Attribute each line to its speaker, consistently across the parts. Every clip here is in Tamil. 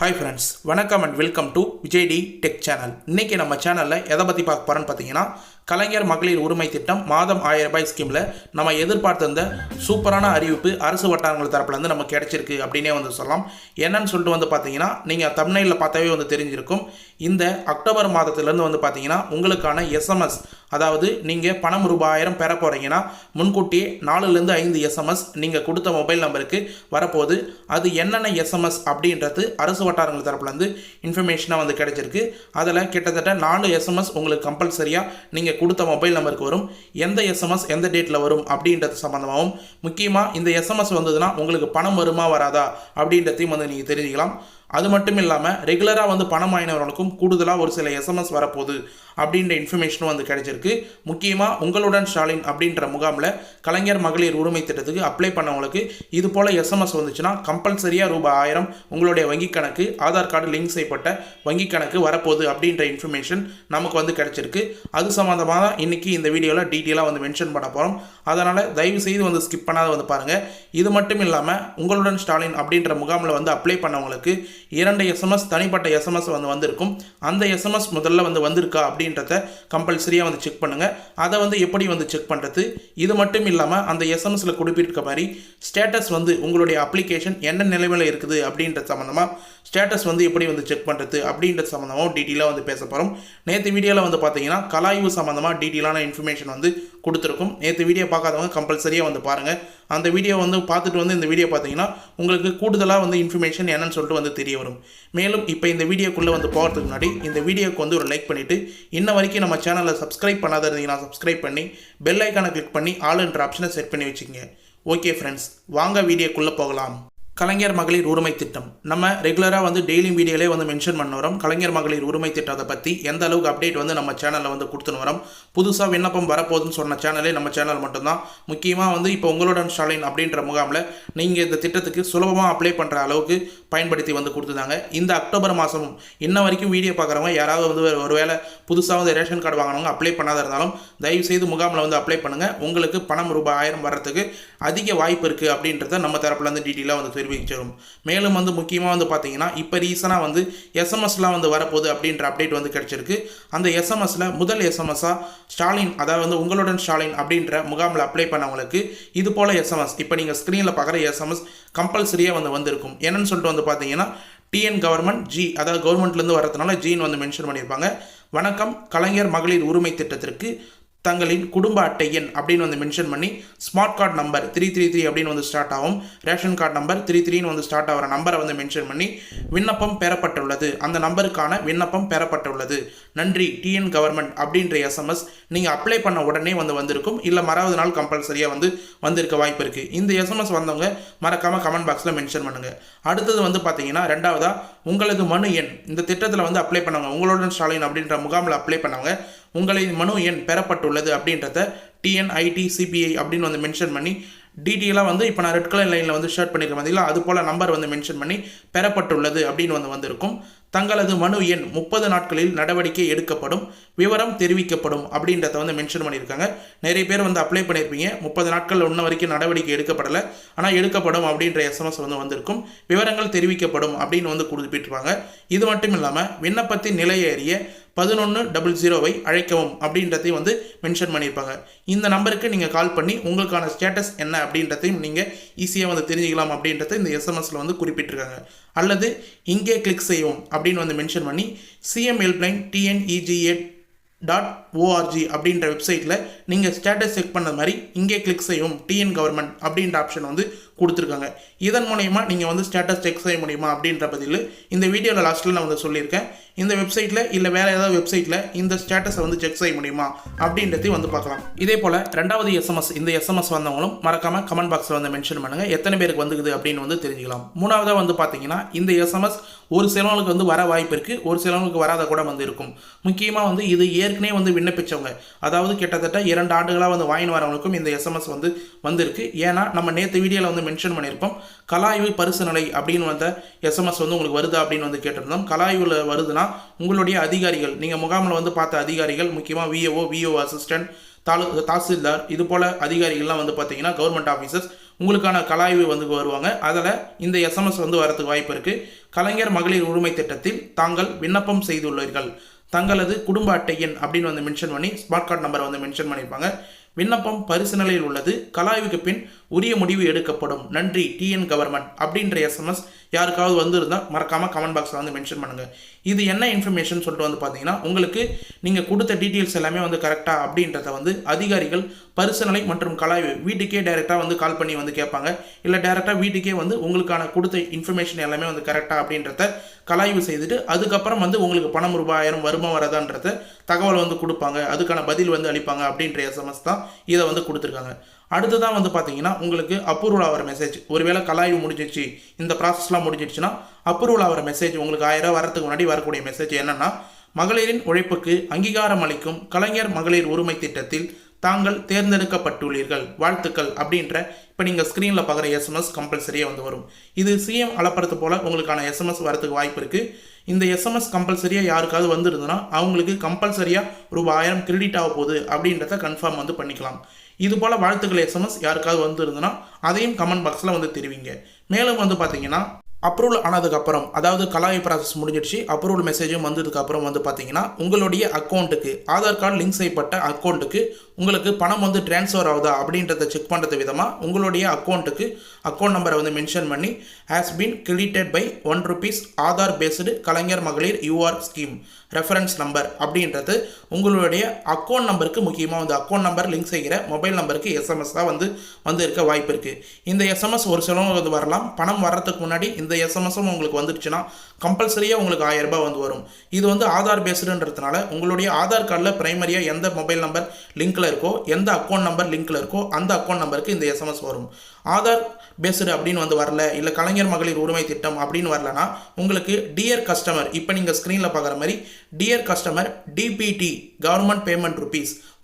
Speaker 1: ஹாய் ஃப்ரெண்ட்ஸ், வணக்கம் and welcome to Vijay T tech channel. இன்றைக்கி நம்ம சேனலில் எதை பற்றி பார்க்க போகிறோன்னு பார்த்தீங்கன்னா, கலைஞர் மகளிர் உரிமை திட்டம் மாதம் 1000 ரூபாய் ஸ்கீமில் நம்ம எதிர்பார்த்திருந்த சூப்பரான அறிவிப்பு அரசு வட்டாரங்கள் தரப்புலேருந்து நமக்கு கிடைச்சிருக்கு அப்படின்னே சொல்லலாம். என்னன்னு சொல்லிட்டு பார்த்தீங்கன்னா, நீங்கள் தம்ப்நெயிலில் பார்த்தாவே தெரிஞ்சிருக்கும். இந்த அக்டோபர் மாதத்துலேருந்து பார்த்தீங்கன்னா உங்களுக்கான எஸ்எம்எஸ், அதாவது நீங்கள் பணம் ரூபாய் 1000 பெற போகிறீங்கன்னா முன்கூட்டியே 4லேருந்து 5 எஸ்எம்எஸ் நீங்கள் கொடுத்த மொபைல் நம்பருக்கு வரப்போகுது. அது என்னென்ன எஸ்எம்எஸ் அப்படின்றது அரசு வட்டாரங்கள் தரப்புலேருந்து இன்ஃபர்மேஷனாக கிடைச்சிருக்கு. அதில் கிட்டத்தட்ட 4 எஸ்எம்எஸ் உங்களுக்கு கம்பல்சரியாக நீங்கள் கொடுத்த மொபைல் நம்பருக்கு வரும். எந்த எஸ்எம்எஸ் எந்த டேட்டில் வரும் அப்படின்றது சம்மந்தமாகவும், முக்கியமாக இந்த எஸ்எம்எஸ் வந்ததுன்னா உங்களுக்கு பணம் வருமா வராதா அப்படின்றதையும் நீங்கள் தெரிஞ்சுக்கலாம். அது மட்டும் இல்லாமல் ரெகுலராக பணம் வாங்கினவர்களுக்கும் கூடுதலாக ஒரு சில எஸ்எம்எஸ் வரப்போகுது அப்படின்ற இன்ஃபர்மேஷனும் கிடைச்சிருக்கு. முக்கியமாக உங்களுடன் ஸ்டாலின் அப்படின்ற முகாமில் கலைஞர் மகளிர் உரிமை திட்டத்துக்கு அப்ளை பண்ணவங்களுக்கு இது போல் எஸ்எம்எஸ் வந்துச்சுன்னா கம்பல்சரியாக ரூபாய் 1000 உங்களுடைய வங்கிக் கணக்கு, ஆதார் கார்டு லிங்க் செய்யப்பட்ட வங்கிக் கணக்கு வரப்போகுது அப்படின்ற இன்ஃபர்மேஷன் நமக்கு கிடைச்சிருக்கு. அது சம்மந்தமாக தான் இன்றைக்கி இந்த வீடியோவில் டீட்டெயிலாக மென்ஷன் பண்ண போகிறோம். அதனால் தயவு செய்து ஸ்கிப் பண்ணாத பாருங்கள். இது மட்டும் இல்லாமல் உங்களுடன் ஸ்டாலின் அப்படின்ற முகாமில் அப்ளை பண்ணவங்களுக்கு 2 எஸ்எம்எஸ் தனிப்பட்ட எஸ்எம்எஸ் வந்திருக்கும். அந்த எஸ்எம்எஸ் முதல்ல வந்திருக்கா அப்படின்றத கம்பல்சரியாக செக் பண்ணுங்கள். அதை எப்படி செக் பண்ணுறது, இது மட்டும் இல்லாமல் அந்த எஸ்எம்எஸில் குறிப்பிட்டிருக்க மாதிரி ஸ்டேட்டஸ் உங்களுடைய அப்ளிகேஷன் என்ன நிலைமையில் இருக்குது அப்படின்ற சம்மந்தமாக ஸ்டேட்டஸ் எப்படி செக் பண்ணுறது அப்படின்ற சம்மந்தமாக டீட்டெயிலாக பேச போகிறோம். நேற்று வீடியோவில் பார்த்தீங்கன்னா கலாய்வு சம்மந்தமாக டீட்டெயிலான இன்ஃபர்மேஷன் கொடுத்துருக்கும். நேற்று வீடியோ பார்க்காதவங்க கம்பல்சரியாக பாருங்கள். அந்த வீடியோ பார்த்துட்டு இந்த வீடியோ பார்த்தீங்கன்னா உங்களுக்கு கூடுதலாக இன்ஃபர்மேஷன் என்னன்னு சொல்லிட்டு தெரிய வரும். மேலும் இப்போ இந்த வீடியோக்குள்ளே போகிறதுக்கு முன்னாடி இந்த வீடியோக்கு ஒரு லைக் பண்ணிவிட்டு, இன்ன வரைக்கும் நம்ம சேனலை சப்ஸ்கிரைப் பண்ணாத இருந்தீங்கன்னா சப்ஸ்கிரைப் பண்ணி பெல் ஐக்கானை கிளிக் பண்ணி ஆல்ன்ற ஆப்ஷனை செட் பண்ணி வச்சுக்கோங்க. ஓகே ஃப்ரெண்ட்ஸ், வாங்க வீடியோக்குள்ளே போகலாம். கலைஞர் மகளிர் உரிமை திட்டம் நம்ம ரெகுலராக டெய்லி வீடியோலே மென்ஷன் பண்ண வரோம். கலைஞர் மகளிர் உரிமை திட்டத்தை பற்றி எந்த அளவுக்கு அப்டேட் நம்ம சேனலில் கொடுத்துன்னு வரோம். புதுசாக விண்ணப்பம் வரப்போகுதுன்னு சொன்ன சேனலே நம்ம சேனல் மட்டும்தான். முக்கியமாக இப்போ உங்களுடன் ஸ்டாலின் அப்படின்ற முகாமில் நீங்கள் இந்த திட்டத்துக்கு சுலபமாக அப்ளை பண்ணுற அளவுக்கு பயன்படுத்தி கொடுத்துருந்தாங்க. இந்த அக்டோபர் மாதமும் இன்ன வரைக்கும் வீடியோ பார்க்குறவங்க யாராவது ஒருவேளை புதுசாக ரேஷன் கார்டு வாங்கினவங்க அப்ளை பண்ணாத இருந்தாலும் தயவுசெய்து முகாமில் அப்ளை பண்ணுங்கள். உங்களுக்கு பணம் ரூபாய் 1000 வர்றதுக்கு அதிக வாய்ப்பு இருக்குது அப்படின்றத நம்ம தரப்புலேருந்து டீட்டெயிலாக தெரிவிச்சிடும். மேலும் முக்கியமாக பார்த்தீங்கன்னா இப்போ ரீசனாக எஸ்எம்எஸ்லாம் வரப்போகுது அப்படின்ற அப்டேட் கிடைச்சிருக்கு. அந்த எஸ்எம்எஸில் முதல் எஸ்எம்எஸ்ஸாக ஸ்டாலின், அதாவது உங்களுடன் ஸ்டாலின் அப்படின்ற முகாமில் அப்ளை பண்ணவங்களுக்கு இது போல் எஸ்எம்எஸ் இப்போ நீங்கள் ஸ்க்ரீனில் பார்க்குற எஸ்எம்எஸ் கம்பல்சரியாக வந்திருக்கும். என்னன்னு சொல்லிட்டு பார்த்தீங்கன்னா டிஎன் கவர்மெண்ட் ஜி, அதாவது கவர்மெண்ட்லேருந்து வரதுனால ஜின்னு மென்ஷன் பண்ணியிருப்பாங்க. வணக்கம், கலைஞர் மகளிர் உரிமை திட்டத்திற்கு தங்களின் குடும்ப அட்டை எண் அப்படின்னு மென்ஷன் பண்ணி ஸ்மார்ட் கார்டு நம்பர் 333 அப்படின்னு ஸ்டார்ட் ஆகும். ரேஷன் கார்டு நம்பர் 33 ஸ்டார்ட் ஆகிற நம்பரை மென்ஷன் பண்ணி விண்ணப்பம் பெறப்பட்டுள்ளது, அந்த நம்பருக்கான விண்ணப்பம் பெறப்பட்டுள்ளது, நன்றி டிஎன் கவர்மெண்ட் அப்படின்ற எஸ்எம்எஸ் நீங்கள் அப்ளை பண்ண உடனே வந்திருக்கும். இல்லை மறாவது நாள் கம்பல்சரியாக வந்திருக்க வாய்ப்பு இருக்குது. இந்த எஸ்எம்எஸ் வந்தவங்க மறக்காமல் கமெண்ட் பாக்ஸில் மென்ஷன் பண்ணுங்கள். அடுத்தது பார்த்தீங்கன்னா ரெண்டாவதாக உங்களது மனு எண், இந்த திட்டத்தில் அப்ளை பண்ணவங்க உங்களுடன் ஸ்டாலின் அப்படின்ற முகாமில் அப்ளை பண்ணவங்க உங்களின் மனு எண் பெறப்பட்டுள்ளது அப்படின்றத டிஎன்ஐடி சிபிஐ அப்படின்னு மென்ஷன் பண்ணி டீட்டெயிலாக இப்போ நான் ரெட் கலர் லைனில் ஷேர் பண்ணியிருக்கேன் பார்த்தீங்களா, அது போல் நம்பர் மென்ஷன் பண்ணி பெறப்பட்டுள்ளது அப்படின்னு வந்திருக்கும். தங்களது மனு எண் 30 நாட்களில் நடவடிக்கை எடுக்கப்படும், விவரம் தெரிவிக்கப்படும் அப்படின்றத மென்ஷன் பண்ணியிருக்காங்க. நிறைய பேர் அப்ளை பண்ணியிருப்பீங்க, 30 நாட்கள் இன்ன வரைக்கும் நடவடிக்கை எடுக்கப்படலை, ஆனால் எடுக்கப்படும் அப்படின்ற எஸ்எம்எஸ் வந்திருக்கும். விவரங்கள் தெரிவிக்கப்படும் அப்படின்னு குறிப்பிட்டிருப்பாங்க. இது மட்டும் இல்லாமல் விண்ணப்பத்தின் நிலையை அறிய 1100 அழைக்கவும் அப்படின்றதையும் மென்ஷன் பண்ணியிருப்பாங்க. இந்த நம்பருக்கு நீங்கள் கால் பண்ணி உங்களுக்கான ஸ்டேட்டஸ் என்ன அப்படின்றதையும் நீங்கள் ஈஸியாக தெரிஞ்சுக்கலாம் அப்படின்றத இந்த எஸ்எம்எஸில் குறிப்பிட்டிருக்காங்க. அல்லது இங்கே கிளிக் செய்யவும் அப்படின்னு மென்ஷன் பண்ணி சிஎம் ஹெல்ப்லைன் TNEGA.org அப்படின்ற வெப்சைட்டில் நீங்கள் ஸ்டேட்டஸ் செக் பண்ண மாதிரி இங்கே கிளிக் செய்யும் டிஎன் கவர்மெண்ட் அப்படின்ற ஆப்ஷன் கொடுத்துருக்காங்க. இதன் மூலயமா நீங்கள் ஸ்டேட்டஸ் செக் செய்ய முடியுமா அப்படின்ற பதில் இந்த வீடியோவில் லாஸ்ட்டில் நான் சொல்லியிருக்கேன். இந்த வெப்சைட்டில் இல்லை வேறு ஏதாவது வெப்சைட்டில் இந்த ஸ்டேட்டஸை செக் செய்ய முடியுமா அப்படின்றதையும் பார்க்கலாம். இதே போல் ரெண்டாவது எஸ்எம்எஸ், இந்த எஸ்எம்எஸ் வந்தவங்களும் மறக்காமல் கமெண்ட் பாக்ஸில் என்ஷன் பண்ணுங்கள், எத்தனை பேருக்கு வந்துக்குது அப்படின்னு தெரிஞ்சுக்கலாம். மூணாவதாக பார்த்தீங்கன்னா இந்த எஸ்எம்எஸ் ஒரு சிலவங்களுக்கு வர வாய்ப்பு இருக்குது, ஒரு சிலவங்களுக்கு வராத கூட இருக்கும். முக்கியமாக இது ஏற்கனவே விண்ணப்பித்தவங்க, அதாவது கிட்டத்தட்ட 2 ஆண்டுகளாக வாங்கி வரவங்களுக்கும் இந்த எஸ்எம்எஸ் வந்திருக்கு. ஏன்னா நம்ம நேற்று வீடியோவில் மென்ஷன் பண்ணியிருப்போம், கலாய்வு பரிசு நிலை அப்படின்னு வந்த எஸ்எம்எஸ் உங்களுக்கு வருதா அப்படின்னு கேட்டிருந்தோம். கலாய்வில் வருதுன்னா உங்களுடைய அதிகாரிகள், நீங்கள் முகாமில் பார்த்த அதிகாரிகள், முக்கியமாக விஓ அசிஸ்டன்ட், தாசில்தார், இது போல் அதிகாரிகள்லாம் பார்த்தீங்கன்னா கவர்மெண்ட் ஆஃபீஸர்ஸ் உங்களுக்கான கலாய்வு வந்து வருவாங்க. அதில் இந்த எஸ்எம்எஸ் வந்து வரதுக்கு வாய்ப்பு இருக்குது. கலைஞர் மகளிர் உரிமை திட்டத்தில் தாங்கள் விண்ணப்பம் செய்துள்ளீர்கள், தங்களது குடும்ப அட்டை எண் அப்படின்னு வந்து மென்ஷன் பண்ணி ஸ்மார்ட் கார்டு நம்பரை வந்து மென்ஷன் பண்ணியிருப்பாங்க. விண்ணப்பம் பரிசு நிலையில் உள்ளது, கலாய்வுக்கு பின் உரிய முடிவு எடுக்கப்படும், நன்றி டிஎன் கவர்மெண்ட் அப்படின்ற எஸ்எம்எஸ் யாருக்காவது வந்து இருந்தால் மறக்காமல் கமெண்ட் பாக்ஸில் வந்து மென்ஷன் பண்ணுங்கள். இது என்ன இன்ஃபர்மேஷன் சொல்லிட்டு வந்து பார்த்தீங்கன்னா, உங்களுக்கு நீங்கள் கொடுத்த டீட்டெயில்ஸ் எல்லாமே வந்து கரெக்டாக அப்படின்றத வந்து அதிகாரிகள் பரிசு நிலை மற்றும் கலாய்வு வீட்டுக்கே டைரெக்டாக வந்து கால் பண்ணி வந்து கேட்பாங்க. இல்லை டைரெக்டாக வீட்டுக்கே வந்து உங்களுக்கான கொடுத்த இன்ஃபர்மேஷன் எல்லாமே வந்து கரெக்டாக அப்படின்றத கலாய்வு செய்துட்டு அதுக்கப்புறம் வந்து உங்களுக்கு பணம் ரூபாய் 1000 வருமா வரதான்றத தகவல் வந்து கொடுப்பாங்க. அதுக்கான பதில் வந்து அளிப்பாங்க அப்படின்ற எஸ்எம்எஸ் தான் இதை வந்து கொடுத்துருக்காங்க. அடுத்ததான் வந்து பார்த்தீங்கன்னா, உங்களுக்கு அப்ரூவல் ஆகிற மெசேஜ். ஒருவேளை கலாய்வு முடிஞ்சிச்சு, இந்த ப்ராசஸ்லாம் முடிஞ்சிடுச்சுன்னா அப்ரூவல் ஆகிற மெசேஜ் உங்களுக்கு 1000 வரத்துக்கு முன்னாடி வரக்கூடிய மெசேஜ் என்னன்னா, மகளிரின் உழைப்புக்கு அங்கீகாரம் அளிக்கும் கலைஞர் மகளிர் உரிமை திட்டத்தில் தாங்கள் தேர்ந்தெடுக்கப்பட்டுள்ளீர்கள், வாழ்த்துக்கள் அப்படின்ற இப்போ நீங்கள் ஸ்க்ரீனில் பார்க்குற எஸ்எம்எஸ் கம்பல்சரியாக வந்து வரும். இது சிஎம் அலப்பறது போல் உங்களுக்கான எஸ்எம்எஸ் வரதுக்கு வாய்ப்பு இருக்குது. இந்த எஸ்எம்எஸ் கம்பல்சரியாக யாருக்காவது வந்துருந்துன்னா அவங்களுக்கு கம்பல்சரியாக ரூபாய் 1000 கிரெடிட் ஆக போகுது அப்படின்றத கன்ஃபார்ம் வந்து பண்ணிக்கலாம். இது போல் வாழ்த்துக்கள் எஸ்எம்எஸ் யாருக்காவது வந்துருந்துன்னா அதையும் கமெண்ட் பாக்ஸில் வந்து தெரிவிங்க. மேலும் வந்து பார்த்தீங்கன்னா, அப்ரூவல் ஆனதுக்கப்புறம், அதாவது கலாய் ப்ராசஸ் முடிஞ்சிடுச்சு, அப்ரூவல் மெசேஜும் வந்ததுக்கப்புறம் வந்து பார்த்தீங்கன்னா, உங்களுடைய அக்கௌண்ட்டுக்கு ஆதார் கார்டு லிங்க் செய்யப்பட்ட அக்கௌண்ட்டுக்கு உங்களுக்கு பணம் வந்து ட்ரான்ஸ்ஃபர் ஆகுதா அப்படின்றத செக் பண்ணுறது விதமாக உங்களுடைய அக்கௌண்ட்டுக்கு அக்கௌண்ட் நம்பரை வந்து மென்ஷன் பண்ணி has been credited by ₹1 Aadhaar based Kalaignar மகளிர் யூஆர் ஸ்கீம் ரெஃபரன்ஸ் நம்பர் அப்படின்றது உங்களுடைய அக்கௌண்ட் நம்பருக்கு, முக்கியமாக வந்து அக்கௌண்ட் நம்பர் லிங்க் செய்கிற மொபைல் நம்பருக்கு எஸ்எம்எஸ் தான் வந்து இருக்க வாய்ப்பு இருக்குது. இந்த எஸ்எம்எஸ் ஒரு சிலவங்க வந்து வரலாம். பணம் வர்றதுக்கு முன்னாடி இந்த எஸ்எம்எஸும் உங்களுக்கு வந்துடுச்சுன்னா கம்பல்சரியாக உங்களுக்கு ₹1000 வந்து வரும். இது வந்து ஆதார் பேஸ்டுன்றதுனால உங்களுடைய ஆதார் கார்டில் பிரைமரியாக எந்த மொபைல் நம்பர் லிங்க்கில் இருக்கோ, எந்த அக்கௌண்ட் நம்பர் லிங்க்கில் இருக்கோ அந்த அக்கௌண்ட் நம்பருக்கு இந்த எஸ்எம்எஸ் வரும். ஆதார் பேஸ்டு அப்படின்னு வந்து வரல, இல்லை கலைஞர் மகளிர் உரிமை திட்டம் அப்படின்னு வரலன்னா உங்களுக்கு டியர் கஸ்டமர், இப்போ நீங்கள் ஸ்க்ரீனில் பார்க்குற மாதிரி dear customer DBT government payment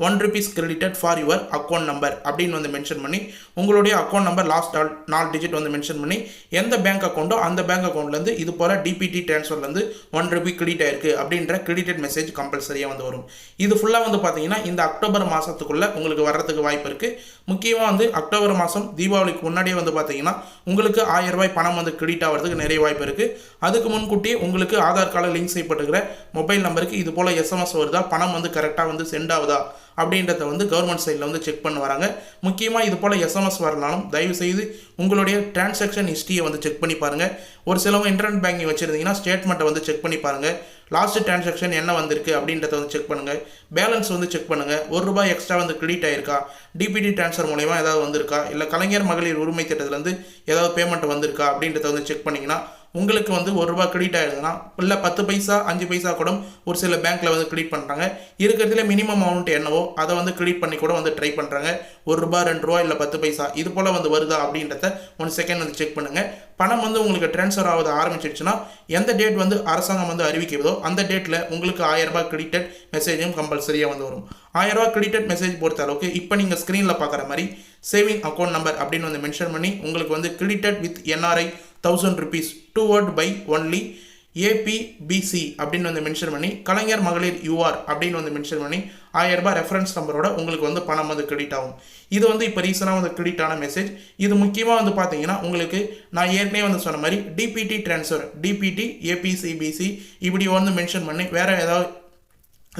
Speaker 1: ₹1 credited for your account number அப்படின்னு வந்து மென்ஷன் பண்ணி உங்களுடைய அக்கௌண்ட் நம்பர் லாஸ்ட் 4 டிஜிட் வந்து மென்ஷன் பண்ணி எந்த பேங்க் அக்கௌண்ட்டோ அந்த பேங்க் அக்கௌண்ட்லேருந்து இது போல் டிபிடி ட்ரான்ஸ்ஃபர்லேருந்து ₹1 கிரெடிட் ஆயிருக்கு அப்படின்ற கிரெடிட்டட் மெசேஜ் கம்பல்சரியாக வந்து வரும். இது ஃபுல்லாக வந்து பார்த்தீங்கன்னா இந்த அக்டோபர் மாதத்துக்குள்ளே உங்களுக்கு வர்றதுக்கு வாய்ப்பு இருக்குது. முக்கியமாக வந்து அக்டோபர் மாதம் தீபாவளிக்கு முன்னாடியே வந்து பார்த்தீங்கன்னா உங்களுக்கு ₹1000 பணம் வந்து கிரெடிட் ஆகிறதுக்கு நிறைய வாய்ப்பு இருக்குது. அதுக்கு முன்கூட்டியே உங்களுக்கு ஆதார் கார்டில் லிங்க் செய்யப்பட்டுக்கிற மொபைல் நம்பருக்கு இது போல் எஸ்எம்எஸ் வருதா, பணம் வந்து கரெக்டாக வந்து சென்ட் ஆகுதா அப்படின்றத வந்து கவர்மெண்ட் சைடில் வந்து செக் பண்ண வராங்க. முக்கியமாக இது போல் எஸ்எம்எஸ் வரலாலும் தயவுசெய்து உங்களுடைய டிரான்சாக்ஷன் ஹிஸ்ட்ரியை வந்து செக் பண்ணி பாருங்கள். ஒரு சிலவங்க இன்டர்நெட் பேங்கிங் வச்சுருந்தீங்கன்னா ஸ்டேட்மெண்ட்டை வந்து செக் பண்ணி பாருங்கள். லாஸ்ட் டிரான்சாக்ஷன் என்ன வந்திருக்கு அப்படின்றத வந்து செக் பண்ணுங்கள். பேலன்ஸ் வந்து செக் பண்ணுங்கள். ₹1 எக்ஸ்ட்ரா வந்து கிரெடிட் ஆயிருக்கா, டிபிடி ட்ரான்ஸ்ஃபர் மூலமா ஏதாவது வந்திருக்கா, இல்லை கலைஞர் மகளிர் உரிமை திட்டத்துலேருந்து ஏதாவது பேமெண்ட் வந்திருக்கா அப்படின்றத வந்து செக் பண்ணிங்கன்னா உங்களுக்கு வந்து ₹1 கிரெடிட் ஆகிடுதுன்னா, இல்லை 10 பைசா 5 பைசா கூட ஒரு சில பேங்க்கில் வந்து கிரெடிட் பண்ணுறாங்க. இருக்கிறதுல மினிமம் அமௌண்ட் என்னவோ அதை வந்து கிரெடிட் பண்ணி கூட வந்து ட்ரை பண்ணுறாங்க. ₹1 ₹2 இல்லை 10 பைசா இது போல் வந்து வருதா அப்படின்றத 1 செகண்ட் வந்து செக் பண்ணுங்கள். பணம் வந்து உங்களுக்கு ட்ரான்ஸ்ஃபர் ஆகுது ஆரம்பிச்சிடுச்சுன்னா எந்த டேட் வந்து அரசாங்கம் வந்து அறிவிக்கிறதோ அந்த டேட்டில் உங்களுக்கு ₹1000 கிரெடிட்டட் மெசேஜும் கம்பல்சரியாக வந்து வரும். ₹1000 கிரெடிட்டட் மெசேஜ் பொறுத்த அளவுக்கு இப்போ நீங்கள் ஸ்க்ரீனில் பார்க்குற மாதிரி சேவிங் அக்கௌண்ட் நம்பர் அப்படின்னு வந்து மென்ஷன் பண்ணி உங்களுக்கு வந்து credited with NRI ₹1000 toward by only APBC அப்படின்னு வந்து மென்ஷன் பண்ணி கலைஞர் மகளிர் யூஆர் அப்படின்னு வந்து மென்ஷன் பண்ணி ₹1000 ரெஃபரன்ஸ் நம்பரோட உங்களுக்கு வந்து பணம் வந்து கிரெடிட் ஆகும். இது வந்து இப்போ ரீசனாக வந்து கிரெடிட் ஆன மெசேஜ். இது முக்கியமாக வந்து பார்த்தீங்கன்னா உங்களுக்கு நான் ஏற்கனவே வந்து சொன்ன மாதிரி டிபிடி ட்ரான்ஸ்ஃபர், டிபிடி APCBC இப்படி வந்து மென்ஷன் பண்ணி வேறு ஏதாவது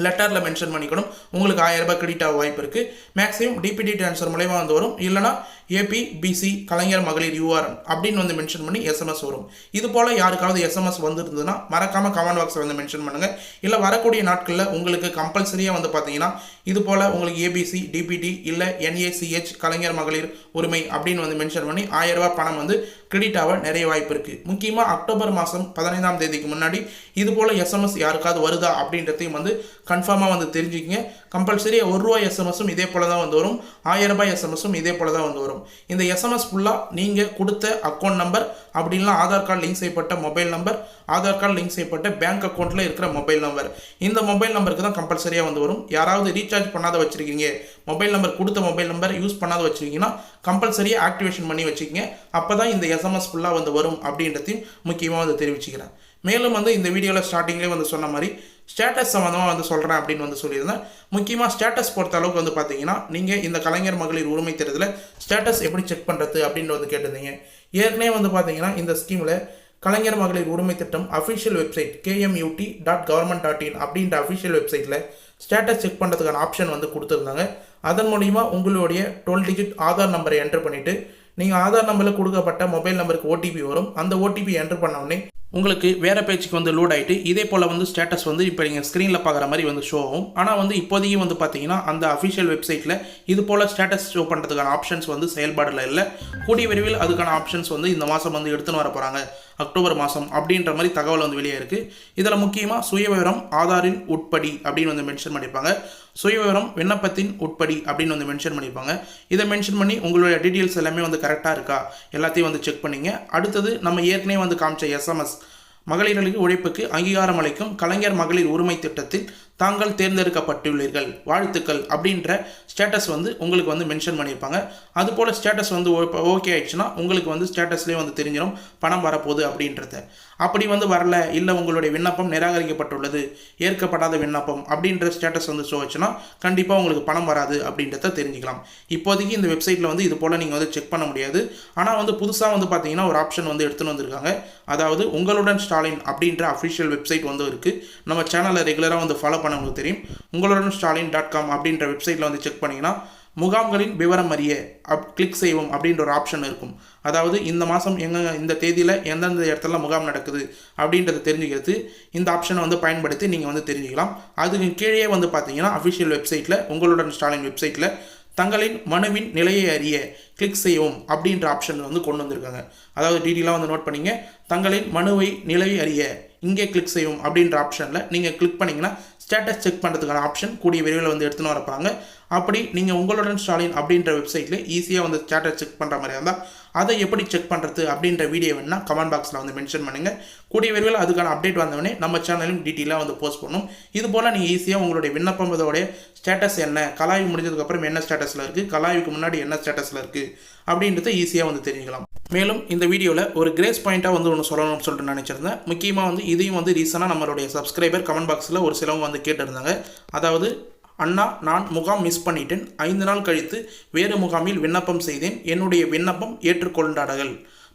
Speaker 1: லெட்டரில் மென்ஷன் பண்ணிக்கணும் உங்களுக்கு ₹1000 கிரெடிட் ஆக வாய்ப்பு இருக்குது. மேக்ஸிமம் டிபிடி ட்ரான்ஸ்ஃபர் மூலமா வந்து வரும். இல்லைனா APBC கலைஞர் மகளிர் யூஆர் அப்படின்னு வந்து மென்ஷன் பண்ணி எஸ்எம்எஸ் வரும். இது போல் யாருக்காவது எஸ்எம்எஸ் வந்துருந்ததுன்னா மறக்காமல் கமெண்ட் பாக்ஸில் வந்து மென்ஷன் பண்ணுங்கள். இல்லை வரக்கூடிய நாட்களில் உங்களுக்கு கம்பல்சரியாக வந்து பார்த்தீங்கன்னா இது போல் உங்களுக்கு ABC டிபிடி இல்லை NACH கலைஞர் மகளிர் உரிமை அப்படின்னு வந்து மென்ஷன் பண்ணி ₹1000 பணம் வந்து கிரெடிட் ஆக நிறைய வாய்ப்பு இருக்குது. முக்கியமாக அக்டோபர் மாதம் 15ஆம் தேதிக்கு முன்னாடி இது போல் எஸ்எம்எஸ் யாருக்காவது வருதா அப்படின்றதையும் வந்து கன்ஃபார்மாக வந்து தெரிஞ்சுக்கிங்க. கம்பல்சரி ₹1 எஸ்எம்எஸும் இதே போல் தான் வந்து வரும். ₹1000 எஸ்எம்எஸும் இதே போல் தான் வந்து வரும். இந்த எஸ்எம்எஸ் ஃபுல்லாக நீங்கள் கொடுத்த அக்கௌண்ட் நம்பர் அப்படின்னா ஆதார் கார்டு லிங்க் செய்யப்பட்ட mobile number, Aadhaar card link செய்யப்பட்ட பேங்க் அக்கௌண்ட்டில் இருக்கிற மொபைல் நம்பர், இந்த மொபைல் நம்பருக்கு தான் கம்பல்சரியாக வந்து வரும். யாராவது ரீசார்ஜ் பண்ணாத வச்சுருக்கீங்க, மொபைல் நம்பர் கொடுத்த மொபைல் நம்பர் யூஸ் பண்ணாத வச்சுருக்கீங்கன்னா கம்பல்சரியாக ஆக்டிவேஷன் பண்ணி வச்சுக்கிங்க. அப்போ தான் இந்த எஸ்எம்எஸ் ஃபுல்லாக வந்து வரும் அப்படின்றதையும் முக்கியமாக வந்து தெரிவிச்சுக்கிறேன். மேலும் வந்து இந்த வீடியோவில் ஸ்டார்டிங்லேயே வந்து சொன்ன மாதிரி ஸ்டேட்டஸ் சம்மந்தமாக வந்து சொல்கிறேன் அப்படின்னு வந்து சொல்லியிருந்தேன். முக்கியமாக ஸ்டேட்டஸ் பொறுத்த அளவுக்கு வந்து பார்த்தீங்கன்னா, நீங்கள் இந்த கலைஞர் மகளிர் உரிமை திட்டத்தில் ஸ்டேட்டஸ் எப்படி செக் பண்ணுறது அப்படின்னு வந்து கேட்டிருந்தீங்க. ஏற்கனவே வந்து பார்த்தீங்கன்னா இந்த ஸ்கீமில் கலைஞர் மகளிர் உரிமை திட்டம் அஃபிஷியல் வெப்சைட் kmut.government.in அப்படின்ற அஃபிஷியல் வெப்சைட்டில் ஸ்டேட்டஸ் செக் பண்ணுறதுக்கான ஆப்ஷன் வந்து கொடுத்துருந்தாங்க. அதன் மூலிமா உங்களுடைய 12 டிஜிட் ஆதார் நம்பரை என்டர் பண்ணிவிட்டு நீங்கள் ஆதார் நம்பரில் கொடுக்கப்பட்ட மொபைல் நம்பருக்கு ஓடிபி வரும். அந்த ஓடிபி என்டர் பண்ண உடனே உங்களுக்கு வேறு பேஜுக்கு வந்து லோட் ஆகிட்டு இதே போல் வந்து ஸ்டேட்டஸ் வந்து இப்போ நீங்கள் ஸ்க்ரீனில் பார்க்குற மாதிரி வந்து ஷோ ஆகும். ஆனால் வந்து இப்போதைக்கு வந்து பார்த்தீங்கன்னா அந்த அஃபிஷியல் வெப்சைட்டில் இது போல் ஸ்டேட்டஸ் ஷோ பண்ணுறதுக்கான ஆப்ஷன்ஸ் வந்து செயல்பாடில் இல்லை. கூடிய விரைவில் அதுக்கான ஆப்ஷன்ஸ் வந்து இந்த மாதம் வந்து எடுத்துன்னு வர போகிறாங்க, அக்டோபர் மாதம் அப்படின்ற மாதிரி தகவல் வந்து வெளியே இருக்குது. இதில் முக்கியமாக சுயவிவரம் ஆதாரின் உட்படி அப்படின்னு வந்து மென்ஷன் பண்ணியிருப்பாங்க. சுயவிவரம் விண்ணப்பத்தின் உட்படி அப்படின்னு வந்து மென்ஷன் பண்ணியிருப்பாங்க. இதை மென்ஷன் பண்ணி உங்களுடைய டீட்டெயில்ஸ் எல்லாமே வந்து கரெக்டாக இருக்கா எல்லாத்தையும் வந்து செக் பண்ணிங்க. அடுத்தது நம்ம ஏற்கனவே வந்து காமிச்ச SMS மகளிர்களுக்கு உழைப்புக்கு அங்கீகாரம் அளிக்கும் கலைஞர் மகளிர் உரிமை திட்டத்தில் தாங்கள் தேர்ந்தெடுக்கப்பட்டுள்ளீர்கள் வாழ்த்துக்கள் அப்படின்ற ஸ்டேட்டஸ் வந்து உங்களுக்கு வந்து மென்ஷன் பண்ணியிருப்பாங்க. அதுபோல் ஸ்டேட்டஸ் வந்து ஓகே ஆயிடுச்சுன்னா உங்களுக்கு வந்து ஸ்டேட்டஸ்லேயே வந்து தெரிஞ்சிடும் பணம் வரப்போகுது அப்படின்றத. அப்படி வந்து வரல, இல்லை உங்களுடைய விண்ணப்பம் நிராகரிக்கப்பட்டுள்ளது, ஏற்கப்படாத விண்ணப்பம் அப்படின்ற ஸ்டேட்டஸ் வந்து ஷோ ஆச்சுன்னா கண்டிப்பாக உங்களுக்கு பணம் வராது அப்படின்றத தெரிஞ்சுக்கலாம். இப்போதைக்கு இந்த வெப்சைட்டில் வந்து இது போல் நீங்கள் வந்து செக் பண்ண முடியாது. ஆனால் வந்து புதுசாக வந்து பார்த்தீங்கன்னா ஒரு ஆப்ஷன் வந்து எடுத்துன்னு வந்திருக்காங்க. அதாவது உங்களுடன் ஸ்டாலின் அப்படின்ற அஃபிஷியல் வெப்சைட் வந்து இருக்குது. நம்ம சேனலை ரெகுலராக வந்து ஃபாலோ உங்களுக்கு தெரியும். உங்களுடன் ஸ்டாலின்.com அப்படின்ற வெப்சைட்டில் வந்து செக் பண்ணிங்கன்னா முகாம்களின் விவரம் அறிய கிளிக் செய்வோம் அப்படின்ற ஒரு ஆப்ஷன் இருக்கும். அதாவது இந்த மாதம் இந்த தேதியில் எந்தெந்த இடத்துல முகாம் நடக்குது அப்படின்றத தெரிஞ்சுக்கிறது இந்த ஆப்ஷனை வந்து பயன்படுத்தி நீங்கள் வந்து தெரிஞ்சுக்கலாம். அதுக்கு கீழே வந்து பார்த்தீங்கன்னா அஃபிஷியல் வெப்சைட்டில் உங்களுடன் ஸ்டாலின் வெப்சைட்டில் தங்களின் மனுவின் நிலையை அறிய கிளிக் செய்யவும் அப்படின்ற ஆப்ஷன் வந்து கொண்டு வந்திருக்காங்க. அதாவது டீட்டெயிலாக வந்து நோட் பண்ணிங்க. தங்களின் மனுவை நிலை அறிய இங்கே கிளிக் செய்யவும் அப்படின்ற ஆப்ஷனில் நீங்கள் கிளிக் பண்ணிங்கன்னா ஸ்டேட்டஸ் செக் பண்ணுறதுக்கான ஆப்ஷன் கூடிய விரைவில் வந்து எடுத்துன்னு வரப்பாங்க. அப்படி நீங்கள் உங்களுடன் ஸ்டாலின் அப்படின்ற வெப்சைட்டில் ஈஸியாக வந்து ஸ்டேட்டஸ் செக் பண்ணுற மாதிரி இருந்தால் அதை எப்படி செக் பண்ணுறது அப்படின்ற வீடியோ வேணுன்னா கமெண்ட் பாக்ஸில் வந்து மென்ஷன் பண்ணுங்கள். கூடிய விரைவில் அதுக்கான அப்டேட் வந்தவொடனே நம்ம சேனலும் டீட்டெயிலாக வந்து போஸ்ட் பண்ணணும். இது போல் நீங்கள் ஈஸியாக உங்களுடைய விண்ணப்பம் இதோடைய ஸ்டேட்டஸ் என்ன, கலாய்வு முடிஞ்சதுக்கப்புறம் என்ன ஸ்டேட்டஸில் இருக்குது, கலாய்வுக்கு முன்னாடி என்ன ஸ்டேட்டஸில் இருக்குது அப்படின்றத ஈஸியாக வந்து தெரிஞ்சுக்கலாம். மேலும் இந்த வீடியோவில் ஒரு கிரேஸ் பாயிண்ட்டாக வந்து ஒன்று சொல்லணும்னு சொல்லிட்டு நினச்சிருந்தேன். முக்கியமாக வந்து இதையும் வந்து ரீசனாக நம்மளுடைய சப்ஸ்கிரைபர் கமெண்ட் பாக்ஸில் ஒரு சிலவங்க வந்து கேட்டிருந்தாங்க. அதாவது அண்ணா, நான் முகாம் மிஸ் பண்ணிட்டேன், 5 நாள் கழித்து வேறு முகாமில் விண்ணப்பம் செய்தேன், என்னுடைய விண்ணப்பம் ஏற்றுக்கொண்டார்கள்,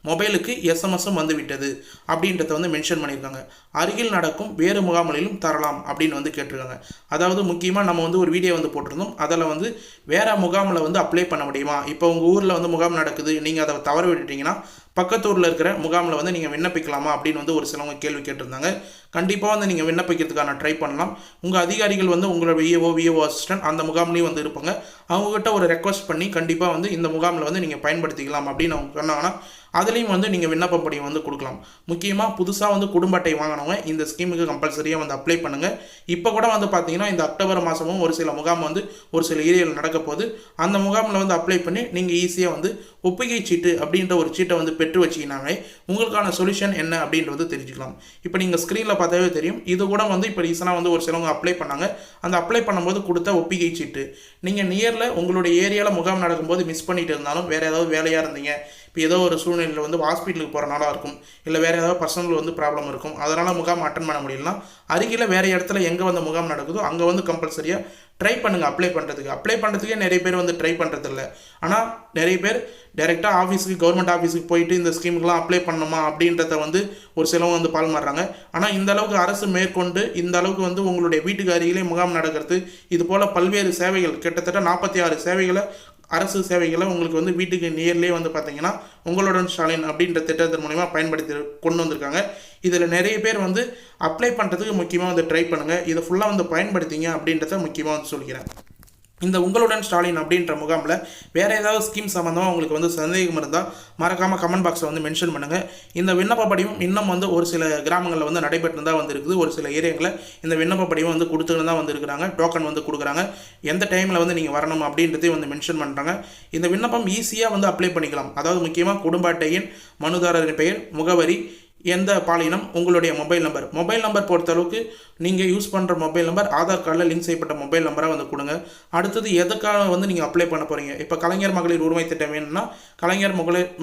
Speaker 1: மொபைலுக்கு எஸ்எம்எஸும் வந்துவிட்டது அப்படின்றத வந்து மென்ஷன் பண்ணியிருக்காங்க. அருகில் நடக்கும் வேறு முகாம்களிலும் தரலாம் அப்படின்னு வந்து கேட்டிருக்காங்க. அதாவது முக்கியமாக நம்ம வந்து ஒரு வீடியோ வந்து போட்டிருந்தோம். அதில் வந்து வேறு முகாமில் வந்து அப்ளை பண்ண முடியுமா, இப்போ உங்கள் ஊரில் வந்து முகாம் நடக்குது, நீங்கள் அதை தவற விட்டுட்டீங்கன்னா பக்கத்து ஊரில் இருக்கிற முகாமில் வந்து நீங்கள் விண்ணப்பிக்கலாமா அப்படின்னு வந்து ஒரு சிலவங்க கேள்வி கேட்டிருந்தாங்க. கண்டிப்பாக வந்து நீங்கள் விண்ணப்பிக்கிறதுக்கான ட்ரை பண்ணலாம். உங்கள் அதிகாரிகள் வந்து உங்களோட விஓ அசிஸ்டன்ட் அந்த முகாம்லேயும் வந்து இருப்பாங்க. அவங்ககிட்ட ஒரு ரெக்வஸ்ட் பண்ணி கண்டிப்பாக வந்து இந்த முகாமில் வந்து நீங்கள் பயன்படுத்திக்கலாம் அப்படின்னு அவங்க சொன்னாங்கன்னா அதுலேயும் வந்து நீங்கள் விண்ணப்ப படிவம் வந்து கொடுக்கலாம். முக்கியமாக புதுசாக வந்து குடும்ப அட்டை வாங்கினவங்க இந்த ஸ்கீமுக்கு கம்பல்சரியாக வந்து அப்ளை பண்ணுங்கள். இப்போ கூட வந்து பார்த்தீங்கன்னா இந்த அக்டோபர் மாதமும் ஒரு சில முகாம் வந்து ஒரு சில ஏரியாவில் நடக்க போகுது. அந்த முகாமில் வந்து அப்ளை பண்ணி நீங்கள் ஈஸியாக வந்து ஒப்புகை சீட்டு அப்படின்ற ஒரு சீட்டை வந்து பெற்று வச்சிங்கனாலே உங்களுக்கான சொல்யூஷன் என்ன அப்படின்றது தெரிஞ்சுக்கலாம். இப்போ நீங்கள் ஸ்க்ரீனில் பார்த்தாவே தெரியும். இது கூட வந்து இப்போ ரீசனாக வந்து ஒரு சிலவங்க அப்ளை பண்ணாங்க. அந்த அப்ளை பண்ணும்போது கொடுத்த ஒப்புகை சீட்டு நீங்கள் நியரில் உங்களுடைய ஏரியாவில் முகாம் நடக்கும்போது மிஸ் பண்ணிட்டு இருந்தாலும் வேறு ஏதாவது வேலையாக இருந்தீங்க, இப்போ ஏதோ ஒரு சூழ்நிலையில் வந்து ஹாஸ்பிட்டலுக்கு போகிற நாளாக இருக்கும், இல்லை வேறு ஏதாவது பர்சனல் வந்து ப்ராப்ளம் இருக்கும், அதனால் முகாம் அட்டன் பண்ண முடியலனா அருகில் வேறு இடத்துல எங்கே வந்து முகாம் நடக்குதோ அங்கே வந்து கம்பல்சரியாக ட்ரை பண்ணுங்கள் அப்ளை பண்ணுறதுக்கே நிறைய பேர் வந்து ட்ரை பண்ணுறதில்ல. ஆனால் நிறைய பேர் டைரெக்டாக ஆஃபீஸுக்கு கவர்மெண்ட் ஆஃபீஸுக்கு போயிட்டு இந்த ஸ்கீமுக்கெலாம் அப்ளை பண்ணணுமா அப்படின்றத வந்து ஒரு சிலவங்க வந்து பால் மாறுறாங்க. ஆனால் இந்த அளவுக்கு அரசு மேற்கொண்டு இந்த அளவுக்கு வந்து உங்களுடைய வீட்டுக்கு அருகிலே முகாம் நடக்கிறது, இது போல் பல்வேறு சேவைகள் கிட்டத்தட்ட 46 சேவைகளை அரசு சேவைகளை உங்களுக்கு வந்து வீட்டுக்கு நியர்லேயே வந்து பார்த்தீங்கன்னா உங்களுடன் ஸ்டாலின் அப்படின்ற திட்டத்தின் மூலிமா பயன்படுத்தி கொண்டு வந்திருக்காங்க. இதில் நிறைய பேர் வந்து அப்ளை பண்ணுறதுக்கு முக்கியமாக வந்து ட்ரை பண்ணுங்கள். இதை ஃபுல்லாக வந்து பயன்படுத்திங்க அப்படின்றத முக்கியமாக வந்து சொல்லிக்கிறேன். இந்த உங்களுடன் ஸ்டாலின் அப்படின்ற முகாமில் வேறு ஏதாவது ஸ்கீம் சம்மந்தமாக உங்களுக்கு வந்து சந்தேகம் இருந்தால் மறக்காமல் கமெண்ட் பாக்ஸில் வந்து மென்ஷன் பண்ணுங்கள். இந்த விண்ணப்ப படிவம் இன்னும் வந்து ஒரு சில கிராமங்களில் வந்து நடைபெற்று தான் வந்துருக்குது. ஒரு சில ஏரியாங்களில் இந்த விண்ணப்ப படிவம் வந்து கொடுத்துட்டு தான் வந்துருக்குறாங்க. டோக்கன் வந்து கொடுக்குறாங்க. எந்த டைமில் வந்து நீங்கள் வரணும் அப்படின்றதையும் வந்து மென்ஷன் பண்ணுறாங்க. இந்த விண்ணப்பம் ஈஸியாக வந்து அப்ளை பண்ணிக்கலாம். அதாவது முக்கியமாக குடும்ப அட்டையின் மனுதாரரின் பெயர், முகவரி, எந்த பாலினம் உங்களுடைய மொபைல் நம்பர் பொறுத்தளவுக்கு நீங்கள் யூஸ் பண்ணுற மொபைல் நம்பர் ஆதார் கார்டில் லிங்க் செய்யப்பட்ட மொபைல் நம்பராக வந்து கொடுங்க. அடுத்தது எதுக்காக வந்து நீங்கள் அப்ளை பண்ண போகிறீங்க. இப்போ கலைஞர் மகளிர் உரிமை திட்டம் வேணும்னா கலைஞர்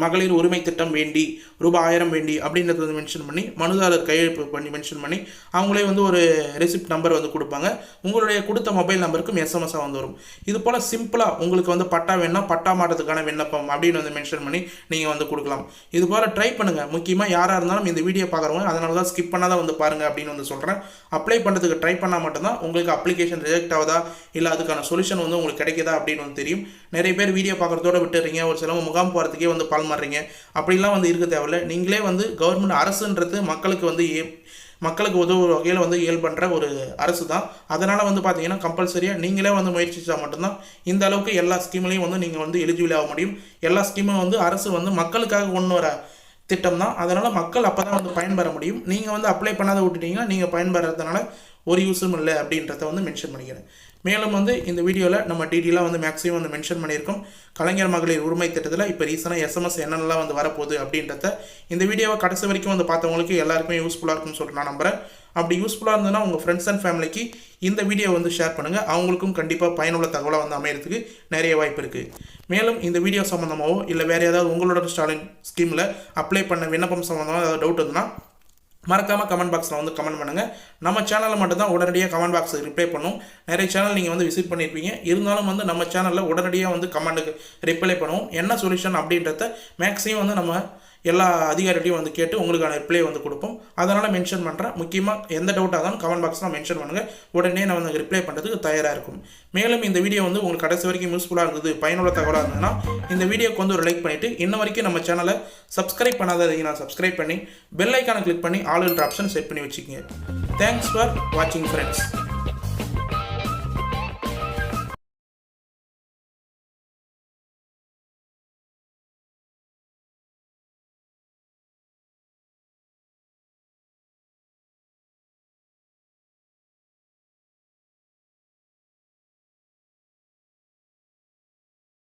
Speaker 1: மகளிர் உரிமை திட்டம் வேண்டி ரூபாய் 1000 வேண்டி அப்படின்றத வந்து மென்ஷன் பண்ணி மனுதாரர் கையெழுத்து பண்ணி மென்ஷன் பண்ணி அவங்களே வந்து ஒரு ரெசிப்ட் நம்பர் வந்து கொடுப்பாங்க. உங்களுடைய கொடுத்த மொபைல் நம்பருக்கும் எஸ்எம்எஸ்ஸாக வந்து வரும். இது போல் சிம்பிளாக உங்களுக்கு வந்து பட்டா வேணும்னா பட்டா மாற்றத்துக்கான விண்ணப்பம் அப்படின்னு வந்து மென்ஷன் பண்ணி நீங்கள் வந்து கொடுக்கலாம். இது போல் ட்ரை பண்ணுங்கள். முக்கியமாக யாராக இருந்தாலும் இந்த வீடியோ பார்க்குறவங்க அதனால தான் ஸ்கிப் பண்ணாதான் வந்து பாருங்கள் அப்படின்னு வந்து சொல்கிறேன். அப்ளை பண்ணுறதுக்கு ட்ரை பண்ணால் மட்டும்தான் உங்களுக்கு அப்ளிகேஷன் ரிஜெக்ட் ஆகுதா இல்லை அதுக்கான சொல்யூஷன் வந்து உங்களுக்கு கிடைக்குதா அப்படின்னு வந்து தெரியும். நிறைய பேர் வீடியோ பார்க்குறதோட விட்டுறீங்க, ஒரு சிலவங்க முகாம் போகிறதுக்கே வந்து பால் மாறுறீங்க. அப்படிலாம் வந்து இருக்க தேவையில்லை. நீங்களே வந்து கவர்மெண்ட் அரசுன்றது மக்களுக்கு வந்து மக்களுக்கு உதவுற வகையில் வந்து பண்ணுற ஒரு அரசு தான். அதனால் வந்து பார்த்தீங்கன்னா கம்பல்சரியாக நீங்களே வந்து முயற்சிச்சால் மட்டும்தான் இந்த அளவுக்கு எல்லா ஸ்கீம்லையும் வந்து நீங்கள் வந்து எலிஜிபிள் ஆக முடியும். எல்லா ஸ்கீமும் வந்து அரசு வந்து மக்களுக்காக கொண்டு வர திட்டம் தான். அதனால் மக்கள் அப்போ தான் வந்து பயன்பெற முடியும். நீங்கள் வந்து அப்ளை பண்ணாத விட்டுட்டீங்கன்னா நீங்கள் பயன்பெறதுனால ஒரு யூஸும் இல்லை அப்படின்றத வந்து மென்ஷன் பண்ணிக்கிறேன். மேலும் வந்து இந்த வீடியோவில் நம்ம டீட்டெயிலாக வந்து மேக்ஸிமம் வந்து மென்ஷன் பண்ணியிருக்கோம். கலைஞர் மகளிர் உரிமை திட்டத்தில் இப்போ ரீசனாக எஸ்எம்எஸ் என்னென்னலாம் வந்து வரப்போகுது அப்படின்றத இந்த வீடியோவை கடைசி வரைக்கும் வந்து பார்த்தவங்களுக்கு எல்லாருக்குமே யூஸ்ஃபுல்லாக இருக்கும்னு சொல்லிட்டு நான் நம்புகிறேன். அப்படி யூஸ்ஃபுல்லாக இருந்ததுன்னா உங்கள் ஃப்ரெண்ட்ஸ் அண்ட் ஃபேமிலிக்கு இந்த வீடியோ வந்து ஷேர் பண்ணுங்கள். அவங்களுக்கும் கண்டிப்பாக பயனுள்ள தகவலாக வந்து அமையறதுக்கு நிறைய வாய்ப்பு இருக்குது. மேலும் இந்த வீடியோ சம்மந்தமாகவோ இல்லை வேறு ஏதாவது உங்களோட ஸ்டாலின் ஸ்கீமில் அப்ளை பண்ண விண்ணப்பம் சம்மந்தமாக ஏதாவது டவுட் இருந்ததுன்னா மறக்காமல் கமெண்ட் பாக்ஸில் வந்து கமெண்ட் பண்ணுங்கள். நம்ம சேனலில் மட்டும்தான் உடனடியாக கமெண்ட் பாக்ஸுக்கு ரிப்ளை பண்ணும். நிறைய சேனல் நீங்கள் வந்து விசிட் பண்ணியிருப்பீங்க. இருந்தாலும் வந்து நம்ம சேனலில் உடனடியாக வந்து கமெண்ட்டுக்கு ரிப்ளை பண்ணுவோம். என்ன சொல்யூஷன் அப்படின்றத மேக்ஸிமம் வந்து நம்ம எல்லா அதிகாரிகளையும் வந்து கேட்டு உங்களுக்கான ரிப்ளை வந்து கொடுப்போம். அதனால் மென்ஷன் பண்ணுறேன். முக்கியமாக எந்த டவுட்டாக இருந்தாலும் கமெண்ட் பாக்ஸில் மென்ஷன் பண்ணுங்கள். உடனே நான் வந்து ரிப்ளை பண்ணுறதுக்கு தயாராக இருக்கும். மேலும் இந்த வீடியோ வந்து உங்களுக்கு கடைசி வரைக்கும் யூஸ்ஃபுல்லாக இருந்தது, பயனுள்ள தகவலாக இருந்ததுன்னா இந்த வீடியோக்கு வந்து ஒரு லைக் பண்ணிவிட்டு இன்ன வரைக்கும் நம்ம சேனலை சப்ஸ்கிரைப் பண்ணாதீங்கன்னா சப்ஸ்கிரைப் பண்ணி பெல் ஐக்கானை கிளிக் பண்ணி ஆல் என்ற ஆப்ஷன் செட் பண்ணி வச்சுக்கோங்க. தேங்க்ஸ் ஃபார் வாட்சிங் ஃப்ரெண்ட்ஸ்.